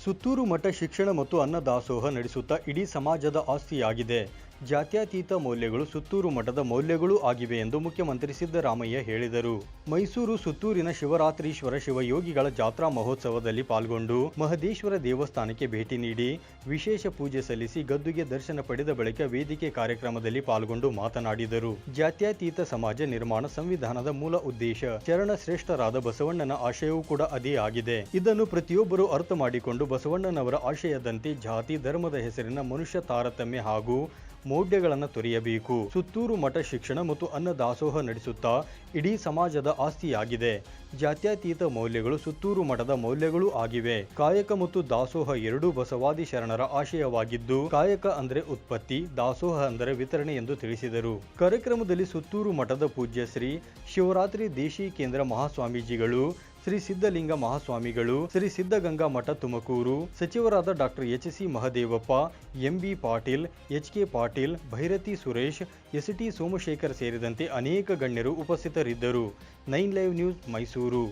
ಸುತ್ತೂರು ಮಠ ಶಿಕ್ಷಣ ಮತ್ತು ಅನ್ನದಾಸೋಹ ನಡೆಸುತ್ತಾ ಇಡೀ ಸಮಾಜದ ಆಸ್ತಿಯಾಗಿದೆ. ಜಾತ್ಯತೀತ ಮೌಲ್ಯಗಳು ಸುತ್ತೂರು ಮಠದ ಮೌಲ್ಯಗಳೂ ಆಗಿವೆ ಎಂದು ಮುಖ್ಯಮಂತ್ರಿ ಸಿದ್ದರಾಮಯ್ಯ ಹೇಳಿದರು. ಮೈಸೂರು ಸುತ್ತೂರಿನ ಶಿವರಾತ್ರೀಶ್ವರ ಶಿವಯೋಗಿಗಳ ಜಾತ್ರಾ ಮಹೋತ್ಸವದಲ್ಲಿ ಪಾಲ್ಗೊಂಡು ಮಹದೇಶ್ವರ ದೇವಸ್ಥಾನಕ್ಕೆ ಭೇಟಿ ನೀಡಿ ವಿಶೇಷ ಪೂಜೆ ಸಲ್ಲಿಸಿ ಗದ್ದುಗೆ ದರ್ಶನ ಪಡೆದ ಬಳಿಕ ವೇದಿಕೆ ಕಾರ್ಯಕ್ರಮದಲ್ಲಿ ಪಾಲ್ಗೊಂಡು ಮಾತನಾಡಿದರು. ಜಾತ್ಯತೀತ ಸಮಾಜ ನಿರ್ಮಾಣ ಸಂವಿಧಾನದ ಮೂಲ ಉದ್ದೇಶ. ಶರಣ ಶ್ರೇಷ್ಠರಾದ ಬಸವಣ್ಣನ ಆಶಯವೂ ಕೂಡ ಅದೇ ಆಗಿದೆ. ಇದನ್ನು ಪ್ರತಿಯೊಬ್ಬರೂ ಅರ್ಥ ಮಾಡಿಕೊಂಡು ಬಸವಣ್ಣನವರ ಆಶಯದಂತೆ ಜಾತಿ ಧರ್ಮದ ಹೆಸರಿನ ಮನುಷ್ಯ ತಾರತಮ್ಯ ಹಾಗೂ ಮೌಢ್ಯಗಳನ್ನು ತೊರೆಯಬೇಕು. ಸುತ್ತೂರು ಮಠ ಶಿಕ್ಷಣ ಮತ್ತು ಅನ್ನದಾಸೋಹ ನಡೆಸುತ್ತಾ ಇಡೀ ಸಮಾಜದ ಆಸ್ತಿಯಾಗಿದೆ. ಜಾತ್ಯತೀತ ಮೌಲ್ಯಗಳು ಸುತ್ತೂರು ಮಠದ ಮೌಲ್ಯಗಳೂ ಆಗಿವೆ. ಕಾಯಕ ಮತ್ತು ದಾಸೋಹ ಎರಡೂ ಬಸವಾದಿ ಶರಣರ ಆಶಯವಾಗಿದ್ದು, ಕಾಯಕ ಅಂದರೆ ಉತ್ಪತ್ತಿ, ದಾಸೋಹ ಅಂದರೆ ವಿತರಣೆ ಎಂದು ತಿಳಿಸಿದರು. ಕಾರ್ಯಕ್ರಮದಲ್ಲಿ ಸುತ್ತೂರು ಮಠದ ಪೂಜ್ಯ ಶ್ರೀ ಶಿವರಾತ್ರಿ ದೇಶಿಕೇಂದ್ರ ಮಹಾಸ್ವಾಮೀಜಿಗಳು, ಶ್ರೀ ಸಿದ್ಧಲಿಂಗ ಮಹಾಸ್ವಾಮಿಗಳು, ಶ್ರೀ ಸಿದ್ಧಗಂಗಾ ಮಠ ತುಮಕೂರು, ಸಚಿವರಾದ doctor H C. Mahadevappa, M B. Patil, H K. Patil, Byrathi Suresh, S T. Somashekhar ಸೇರಿದಂತೆ ಅನೇಕ ಗಣ್ಯರು ಉಪಸ್ಥಿತರಿದ್ದರು. 9 ಲೈವ್ ನ್ಯೂಸ್ ಮೈಸೂರು.